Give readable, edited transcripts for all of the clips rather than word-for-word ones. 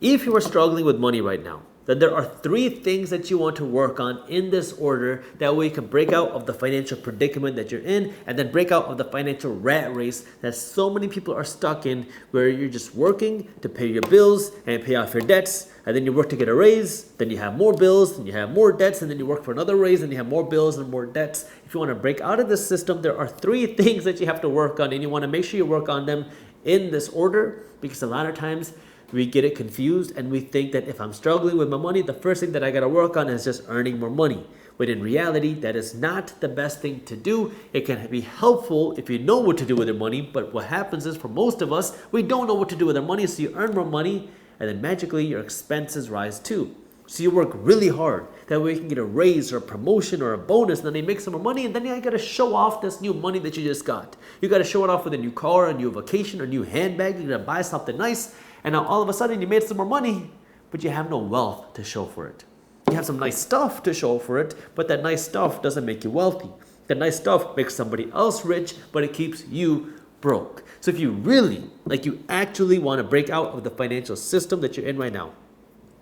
If you are struggling with money right now, then there are 3 things that you want to work on in this order. That way you can break out of the financial predicament that you're in and then break out of the financial rat race that so many people are stuck in, where you're just working to pay your bills and pay off your debts, and then you work to get a raise, then you have more bills, and you have more debts, and then you work for another raise and you have more bills and more debts. If you want to break out of this system, there are 3 things that you have to work on, and you want to make sure you work on them in this order, because a lot of times we get it confused and we think that if I'm struggling with my money, the first thing that I gotta work on is just earning more money. But in reality, that is not the best thing to do. It can be helpful if you know what to do with your money, but what happens is, for most of us, we don't know what to do with our money, so you earn more money and then magically your expenses rise too. So you work really hard. That way you can get a raise or a promotion or a bonus, and then you make some more money, and then you gotta show off this new money that you just got. You gotta show it off with a new car, a new vacation, or a new handbag. You're gonna buy something nice, and now all of a sudden you made some more money, but you have no wealth to show for it. You have some nice stuff to show for it, but that nice stuff doesn't make you wealthy. That nice stuff makes somebody else rich, but it keeps you broke. So if you really, you actually wanna break out of the financial system that you're in right now,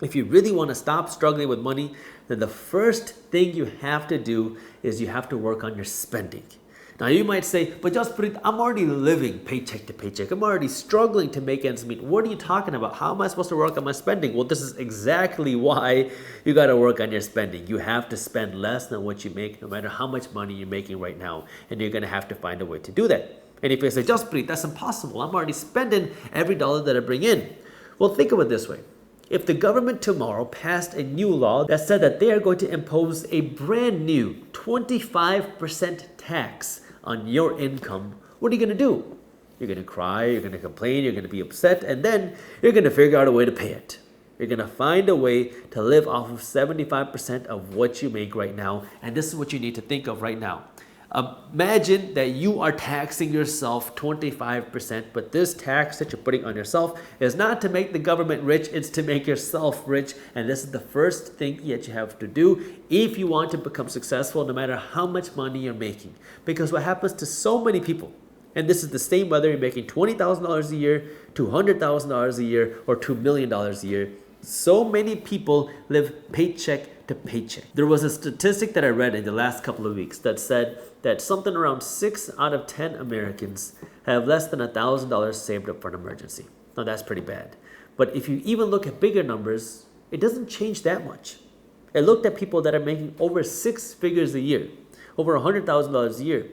if you really want to stop struggling with money, then the first thing you have to do is you have to work on your spending. Now you might say, but Jaspreet, I'm already living paycheck to paycheck. I'm already struggling to make ends meet. What are you talking about? How am I supposed to work on my spending? Well, this is exactly why you got to work on your spending. You have to spend less than what you make, no matter how much money you're making right now. And you're going to have to find a way to do that. And if you say, Jaspreet, that's impossible. I'm already spending every dollar that I bring in. Well, think of it this way. If the government tomorrow passed a new law that said that they are going to impose a brand new 25% tax on your income, what are you going to do? You're going to cry, you're going to complain, you're going to be upset, and then you're going to figure out a way to pay it. You're going to find a way to live off of 75% of what you make right now, and this is what you need to think of right now. Imagine that you are taxing yourself 25%, but this tax that you're putting on yourself is not to make the government rich, it's to make yourself rich. And this is the first thing that you have to do if you want to become successful, no matter how much money you're making. Because what happens to so many people, and this is the same whether you're making $20,000 a year, $200,000 a year, or $2 million a year, so many people live paycheck to paycheck. There was a statistic that I read in the last couple of weeks that said that something around 6 out of 10 Americans have less than $1,000 saved up for an emergency. Now that's pretty bad. But if you even look at bigger numbers, it doesn't change that much. I looked at people that are making over 6 figures a year, over $100,000 a year.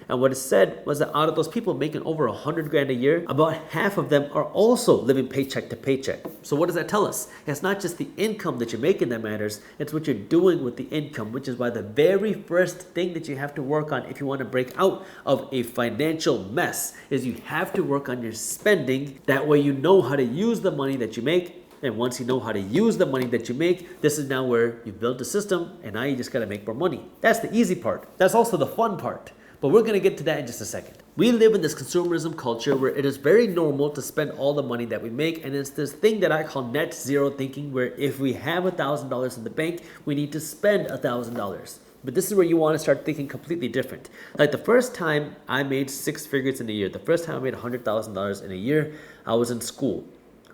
And what it said was that out of those people making over 100 grand a year, about half of them are also living paycheck to paycheck. So what does that tell us? It's not just the income that you're making that matters, it's what you're doing with the income, which is why the very first thing that you have to work on if you want to break out of a financial mess is you have to work on your spending. That way you know how to use the money that you make. And once you know how to use the money that you make, this is now where you've built a system and now you just got to make more money. That's the easy part. That's also the fun part. But we're going to get to that in just a second. We live in this consumerism culture where it is very normal to spend all the money that we make. And it's this thing that I call net zero thinking, where if we have $1,000 in the bank, we need to spend $1,000. But this is where you want to start thinking completely different. Like the first time I made 6 figures in a year, the first time I made $100,000 in a year, I was in school.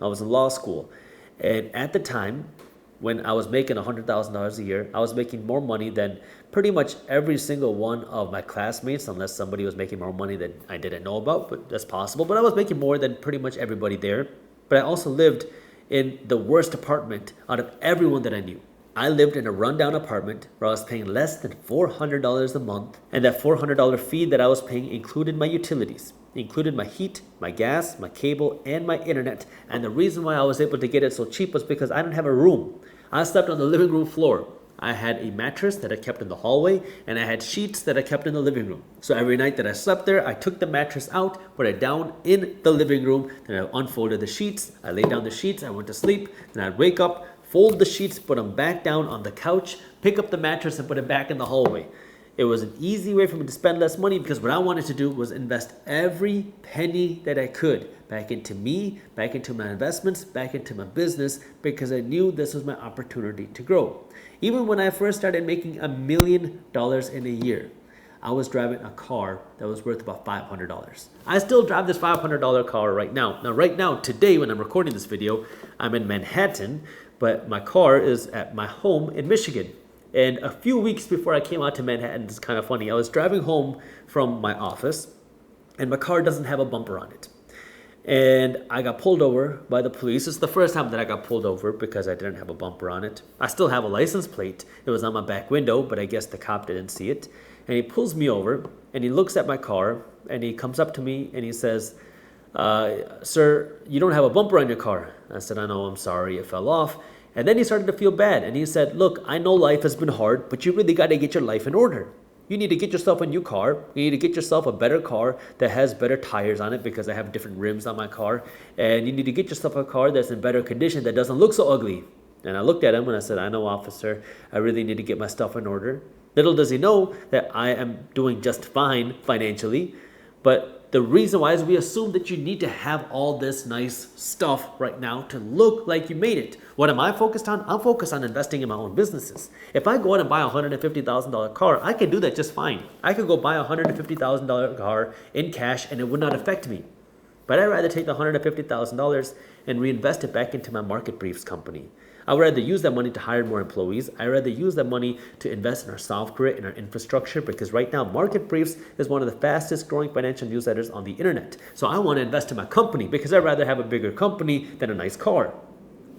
I was in law school. And at the time, when I was making $100,000 a year, I was making more money than pretty much every single one of my classmates, unless somebody was making more money that I didn't know about, but that's possible. But I was making more than pretty much everybody there. But I also lived in the worst apartment out of everyone that I knew. I lived in a rundown apartment where I was paying less than $400 a month, and that $400 fee that I was paying included my utilities. It included my heat, my gas, my cable, and my internet. And the reason why I was able to get it so cheap was because I didn't have a room. I slept on the living room floor. I had a mattress that I kept in the hallway, and I had sheets that I kept in the living room. So every night that I slept there, I took the mattress out, put it down in the living room, then I unfolded the sheets, I laid down the sheets, I went to sleep, then I'd wake up, fold the sheets, put them back down on the couch, pick up the mattress and put it back in the hallway. It was an easy way for me to spend less money because what I wanted to do was invest every penny that I could back into me, back into my investments, back into my business, because I knew this was my opportunity to grow. Even when I first started making $1 million in a year, I was driving a car that was worth about $500. I still drive this $500 car right now. Now, right now, today, when I'm recording this video, I'm in Manhattan, but my car is at my home in Michigan. And a few weeks before I came out to Manhattan, it's kind of funny. I was driving home from my office, and my car doesn't have a bumper on it. And I got pulled over by the police. It's the first time that I got pulled over because I didn't have a bumper on it. I still have a license plate. It was on my back window, but I guess the cop didn't see it. And he pulls me over, and he looks at my car, and he comes up to me, and he says, sir, you don't have a bumper on your car. I said, I know, I'm sorry, it fell off. And then he started to feel bad, and he said, look, I know life has been hard, but you really got to get your life in order. You need to get yourself a new car. You need to get yourself a better car that has better tires on it because I have different rims on my car. And you need to get yourself a car that's in better condition that doesn't look so ugly. And I looked at him and I said, I know, officer, I really need to get my stuff in order. Little does he know that I am doing just fine financially. But the reason why is we assume that you need to have all this nice stuff right now to look like you made it. What am I focused on? I'm focused on investing in my own businesses. If I go out and buy a $150,000 car, I can do that just fine. I could go buy a $150,000 car in cash and it would not affect me. But I'd rather take the $150,000 and reinvest it back into my market briefs company. I would rather use that money to hire more employees. I'd rather use that money to invest in our software, in our infrastructure, because right now, Market Briefs is one of the fastest growing financial newsletters on the internet. So I want to invest in my company because I'd rather have a bigger company than a nice car.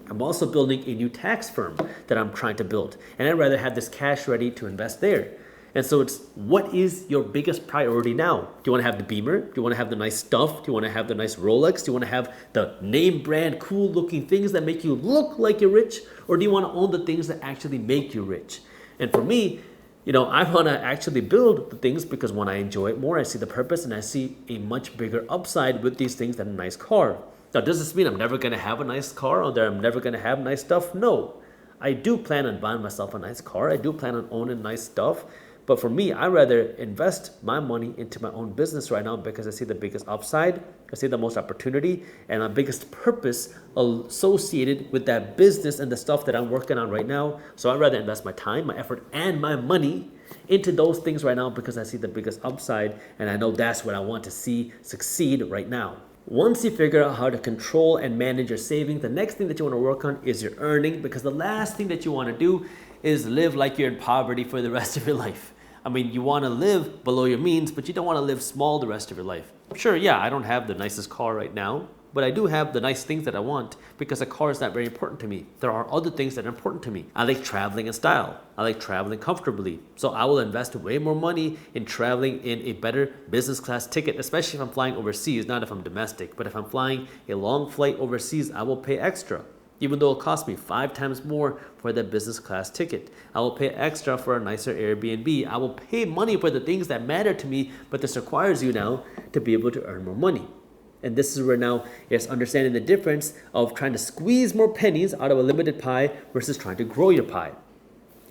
I'm also building a new tax firm that I'm trying to build, and I'd rather have this cash ready to invest there. And so it's, what is your biggest priority now? Do you want to have the Beamer? Do you want to have the nice stuff? Do you want to have the nice Rolex? Do you want to have the name brand, cool looking things that make you look like you're rich? Or do you want to own the things that actually make you rich? And for me, I want to actually build the things because when I enjoy it more, I see the purpose and I see a much bigger upside with these things than a nice car. Now, does this mean I'm never going to have a nice car or that I'm never going to have nice stuff? No. I do plan on buying myself a nice car. I do plan on owning nice stuff. But for me, I'd rather invest my money into my own business right now because I see the biggest upside, I see the most opportunity, and my biggest purpose associated with that business and the stuff that I'm working on right now. So I'd rather invest my time, my effort, and my money into those things right now because I see the biggest upside, and I know that's what I want to see succeed right now. Once you figure out how to control and manage your savings, the next thing that you want to work on is your earning, because the last thing that you want to do is live like you're in poverty for the rest of your life. I mean, you want to live below your means, but you don't want to live small the rest of your life. Sure, yeah, I don't have the nicest car right now, but I do have the nice things that I want because a car is not very important to me. There are other things that are important to me. I like traveling in style. I like traveling comfortably. So I will invest way more money in traveling in a better business class ticket, especially if I'm flying overseas, not if I'm domestic. But if I'm flying a long flight overseas, I will pay extra. Even though it'll cost me 5 times more for that business class ticket. I will pay extra for a nicer Airbnb. I will pay money for the things that matter to me, but this requires you now to be able to earn more money. And this is where now it's understanding the difference of trying to squeeze more pennies out of a limited pie versus trying to grow your pie.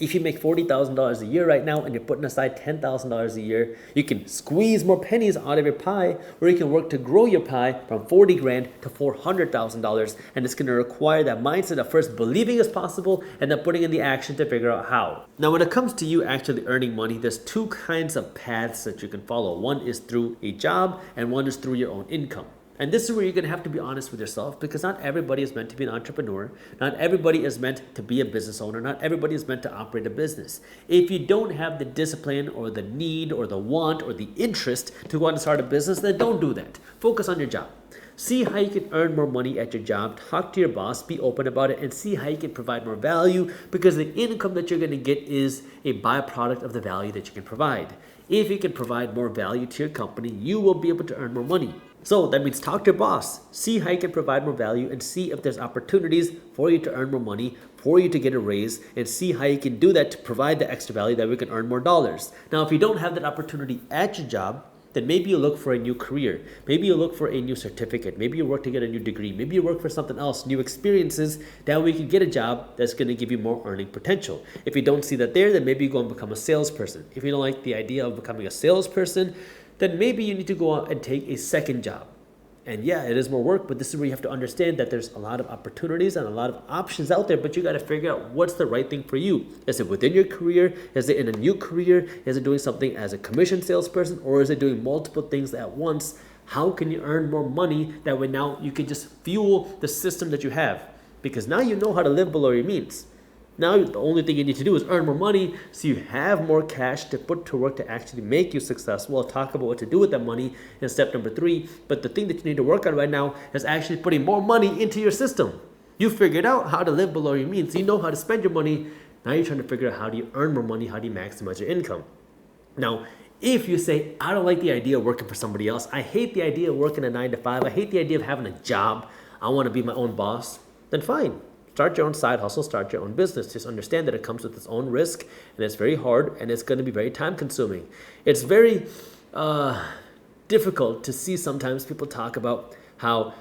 If you make $40,000 a year right now and you're putting aside $10,000 a year, you can squeeze more pennies out of your pie, or you can work to grow your pie from 40 grand to $400,000. And it's going to require that mindset of first believing it's possible and then putting in the action to figure out how. Now, when it comes to you actually earning money, there's 2 kinds of paths that you can follow. One is through a job and one is through your own income. And this is where you're going to have to be honest with yourself, because not everybody is meant to be an entrepreneur. Not everybody is meant to be a business owner. Not everybody is meant to operate a business. If you don't have the discipline or the need or the want or the interest to go out and start a business, then don't do that. Focus on your job. See how you can earn more money at your job. Talk to your boss, be open about it, and see how you can provide more value, because the income that you're going to get is a byproduct of the value that you can provide. If you can provide more value to your company, you will be able to earn more money. So that means talk to your boss, see how you can provide more value, and see if there's opportunities for you to earn more money, for you to get a raise, and see how you can do that to provide the extra value that we can earn more dollars. Now, if you don't have that opportunity at your job, then maybe you look for a new career. Maybe you look for a new certificate. Maybe you work to get a new degree. Maybe you work for something else, new experiences. That way you can get a job that's going to give you more earning potential. If you don't see that there, then maybe you go and become a salesperson. If you don't like the idea of becoming a salesperson, then maybe you need to go out and take a second job. And yeah, it is more work, but this is where you have to understand that there's a lot of opportunities and a lot of options out there, but you got to figure out what's the right thing for you. Is it within your career? Is it in a new career? Is it doing something as a commission salesperson, or is it doing multiple things at once? How can you earn more money that way now you can just fuel the system that you have? because now you know how to live below your means. Now the only thing you need to do is earn more money so you have more cash to put to work to actually make you successful. I'll talk about what to do with that money in step number 3. But the thing that you need to work on right now is actually putting more money into your system. You figured out how to live below your means. You know how to spend your money. Now you're trying to figure out how do you earn more money, how do you maximize your income. Now, if you say, I don't like the idea of working for somebody else, I hate the idea of working a 9 to 5, I hate the idea of having a job, I want to be my own boss, then fine. Start your own side hustle, start your own business. Just understand that it comes with its own risk, and it's very hard, and it's going to be very time consuming. It's very difficult to see sometimes people talk about how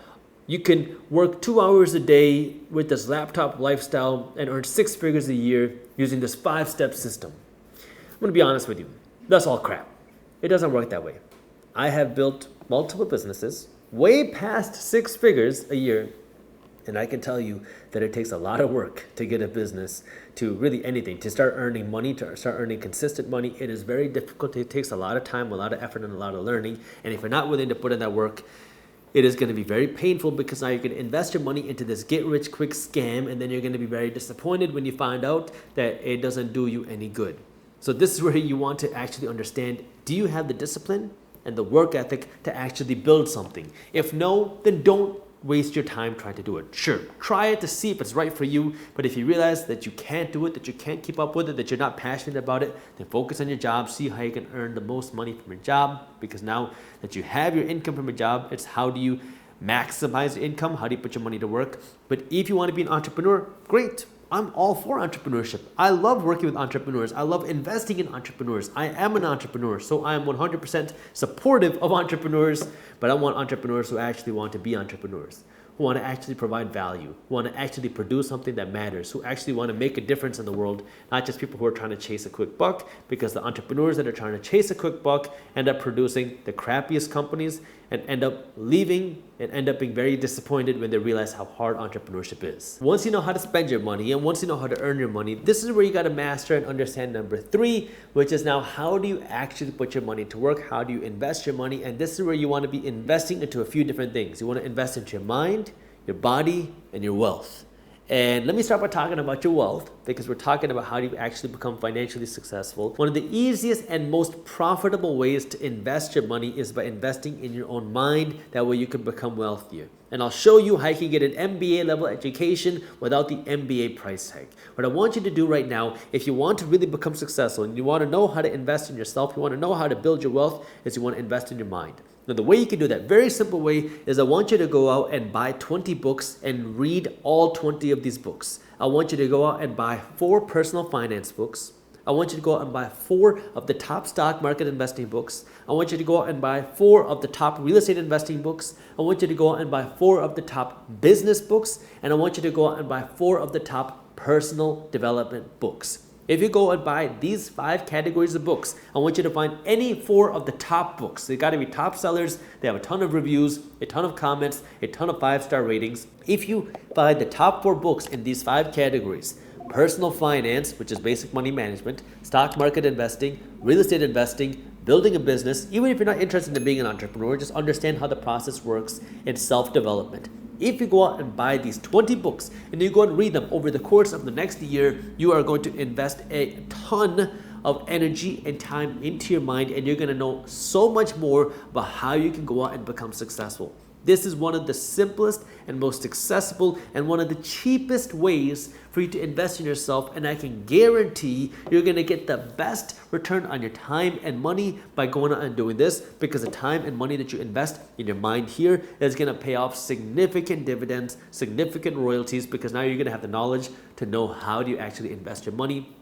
you can work 2 hours a day with this laptop lifestyle and earn 6 figures a year using this 5-step system. I'm going to be honest with you. That's all crap. It doesn't work that way. I have built multiple businesses way past 6 figures a year, and I can tell you that it takes a lot of work to get a business to really anything, to start earning money, to start earning consistent money. It is very difficult. It takes a lot of time, a lot of effort, and a lot of learning. And if you're not willing to put in that work, it is going to be very painful, because now you're going to invest your money into this get-rich-quick scam, and then you're going to be very disappointed when you find out that it doesn't do you any good. So this is where you want to actually understand, do you have the discipline and the work ethic to actually build something? If no, then don't waste your time trying to do it. Sure, try it to see if it's right for you, but if you realize that you can't do it, that you can't keep up with it, that you're not passionate about it, then focus on your job, see how you can earn the most money from your job, because now that you have your income from your job, it's how do you maximize your income, how do you put your money to work. But if you want to be an entrepreneur, great. I'm all for entrepreneurship. I love working with entrepreneurs. I love investing in entrepreneurs. I am an entrepreneur, so I am 100% supportive of entrepreneurs, but I want entrepreneurs who actually want to be entrepreneurs, who want to actually provide value, who want to actually produce something that matters, who actually want to make a difference in the world, not just people who are trying to chase a quick buck, because the entrepreneurs that are trying to chase a quick buck end up producing the crappiest companies and end up leaving and end up being very disappointed when they realize how hard entrepreneurship is. Once you know how to spend your money and once you know how to earn your money, this is where you got to master and understand number 3, which is now how do you actually put your money to work? How do you invest your money? And this is where you want to be investing into a few different things. You want to invest into your mind, your body, and your wealth. And let me start by talking about your wealth, because we're talking about how do you actually become financially successful. One of the easiest and most profitable ways to invest your money is by investing in your own mind. That way you can become wealthier. And I'll show you how you can get an MBA level education without the MBA price tag. What I want you to do right now, if you want to really become successful and you want to know how to invest in yourself, you want to know how to build your wealth, is you want to invest in your mind. Now, the way you can do that, very simple way, is I want you to go out and buy 20 books and read all 20 of these books. I want you to go out and buy 4 personal finance books. I want you to go out and buy 4 of the top stock market investing books. I want you to go out and buy 4 of the top real estate investing books. I want you to go out and buy 4 of the top business books. And I want you to go out and buy 4 of the top personal development books. If you go and buy these 5 categories of books, I want you to find any 4 of the top books. They got to be top sellers. They have a ton of reviews, a ton of comments, a ton of 5-star ratings. If you find the top 4 books in these 5 categories, personal finance, which is basic money management, stock market investing, real estate investing, building a business, even if you're not interested in being an entrepreneur, just understand how the process works in self-development. If you go out and buy these 20 books and you go and read them over the course of the next year, you are going to invest a ton of energy and time into your mind, and you're going to know so much more about how you can go out and become successful. This is one of the simplest and most accessible and one of the cheapest ways for you to invest in yourself, and I can guarantee you're going to get the best return on your time and money by going out and doing this, because the time and money that you invest in your mind here is going to pay off significant dividends, significant royalties, because now you're going to have the knowledge to know how do you actually invest your money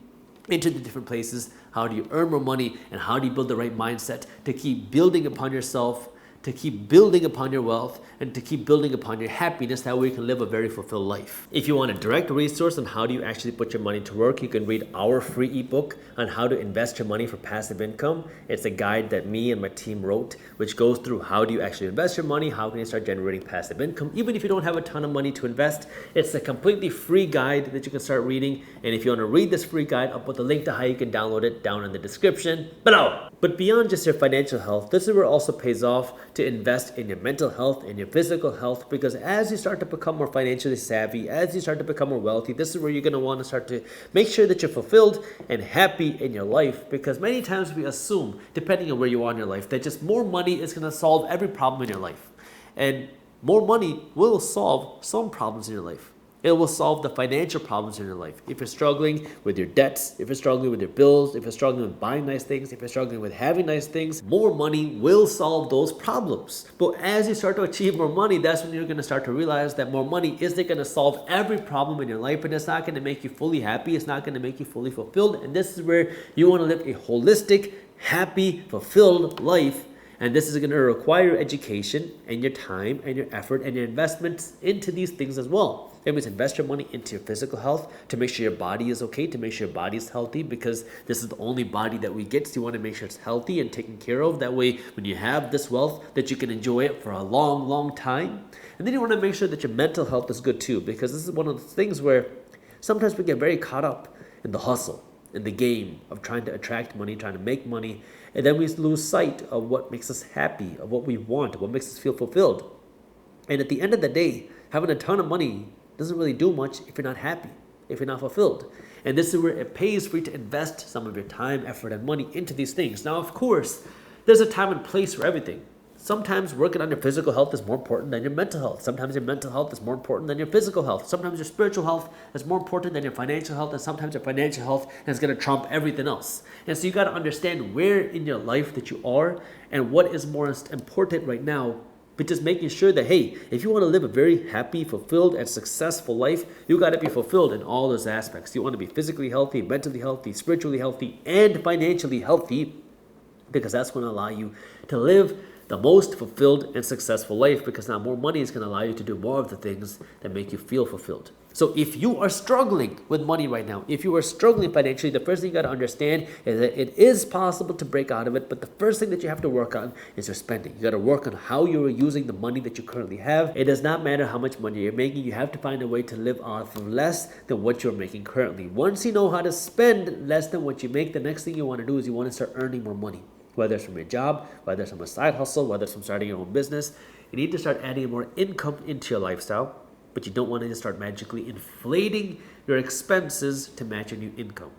into the different places, how do you earn more money, and how do you build the right mindset to keep building upon yourself, to keep building upon your wealth, and to keep building upon your happiness. That way you can live a very fulfilled life. If you want a direct resource on how do you actually put your money to work, you can read our free ebook on how to invest your money for passive income. It's a guide that me and my team wrote, which goes through how do you actually invest your money, how can you start generating passive income, even if you don't have a ton of money to invest. It's a completely free guide that you can start reading. And if you want to read this free guide, I'll put the link to how you can download it down in the description below. But beyond just your financial health, this is where it also pays off to invest in your mental health and your physical health, because as you start to become more financially savvy, as you start to become more wealthy, this is where you're going to want to start to make sure that you're fulfilled and happy in your life, because many times we assume, depending on where you are in your life, that just more money is going to solve every problem in your life. And more money will solve some problems in your life. It will solve the financial problems in your life. If you're struggling with your debts, if you're struggling with your bills, if you're struggling with buying nice things, if you're struggling with having nice things, more money will solve those problems. But as you start to achieve more money, that's when you're going to start to realize that more money isn't going to solve every problem in your life, and it's not going to make you fully happy. It's not going to make you fully fulfilled. And this is where you want to live a holistic, happy, fulfilled life. And this is going to require education and your time and your effort and your investments into these things as well. That means invest your money into your physical health to make sure your body is okay, to make sure your body is healthy, because this is the only body that we get. So you want to make sure it's healthy and taken care of. That way, when you have this wealth, that you can enjoy it for a long, long time. And then you want to make sure that your mental health is good too, because this is one of the things where sometimes we get very caught up in the hustle, in the game of trying to attract money, trying to make money. And then we lose sight of what makes us happy, of what we want, what makes us feel fulfilled. And at the end of the day, having a ton of money doesn't really do much if you're not happy, if you're not fulfilled. And this is where it pays for you to invest some of your time, effort, and money into these things. Now, of course, there's a time and place for everything. Sometimes working on your physical health is more important than your mental health. Sometimes your mental health is more important than your physical health. Sometimes your spiritual health is more important than your financial health. And sometimes your financial health is going to trump everything else. And so you got to understand where in your life that you are and what is most important right now. But just making sure that, hey, if you want to live a very happy, fulfilled, and successful life, you got to be fulfilled in all those aspects. You want to be physically healthy, mentally healthy, spiritually healthy, and financially healthy, because that's going to allow you to live the most fulfilled and successful life, because now more money is going to allow you to do more of the things that make you feel fulfilled. So if you are struggling with money right now, if you are struggling financially, the first thing you got to understand is that it is possible to break out of it, but the first thing that you have to work on is your spending. You got to work on how you're using the money that you currently have. It does not matter how much money you're making. You have to find a way to live off of less than what you're making currently. Once you know how to spend less than what you make, the next thing you want to do is you want to start earning more money. Whether it's from your job, whether it's from a side hustle, whether it's from starting your own business, you need to start adding more income into your lifestyle, but you don't want to just start magically inflating your expenses to match your new income.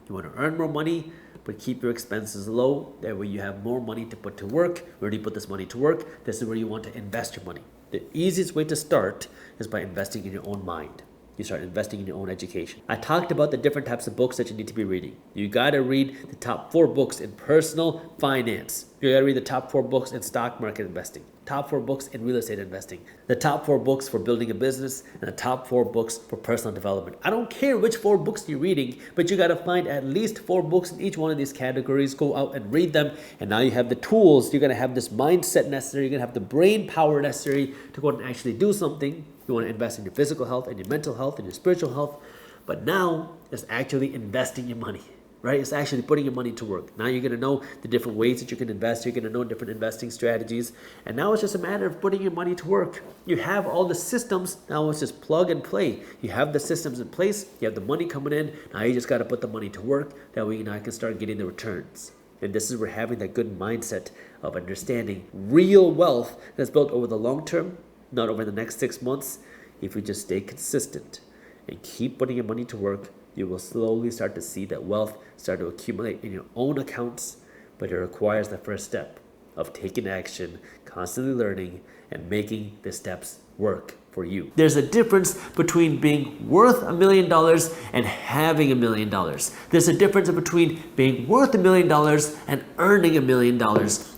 You want to earn more money, but keep your expenses low. That way you have more money to put to work. Where do you put this money to work? This is where you want to invest your money. The easiest way to start is by investing in your own mind. You start investing in your own education. I talked about the different types of books that you need to be reading. You got to read the top 4 books in personal finance. You got to read the top 4 books in stock market investing, top 4 books in real estate investing, the top 4 books for building a business, and the top 4 books for personal development. I don't care which 4 books you're reading, but you got to find at least 4 books in each one of these categories. Go out and read them. And now you have the tools. You're going to have this mindset necessary. You're going to have the brain power necessary to go out and actually do something. You want to invest in your physical health and your mental health and your spiritual health. But now it's actually investing your money, right? It's actually putting your money to work. Now you're going to know the different ways that you can invest. You're going to know different investing strategies. And now it's just a matter of putting your money to work. You have all the systems. Now it's just plug and play. You have the systems in place. You have the money coming in. Now you just got to put the money to work. That way you now can start getting the returns. And this is where having that good mindset of understanding real wealth that's built over the long term, not over the next 6 months. If you just stay consistent and keep putting your money to work, you will slowly start to see that wealth start to accumulate in your own accounts. But it requires the first step of taking action, constantly learning, and making the steps work for you. There's a difference between being worth $1 million and having $1 million. There's a difference between being worth $1 million and earning $1 million.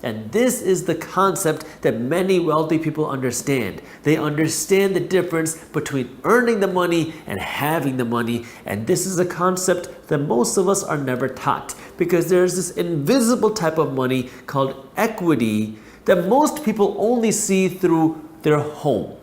And this is the concept that many wealthy people understand. They understand the difference between earning the money and having the money. And this is a concept that most of us are never taught, because there's this invisible type of money called equity that most people only see through their home.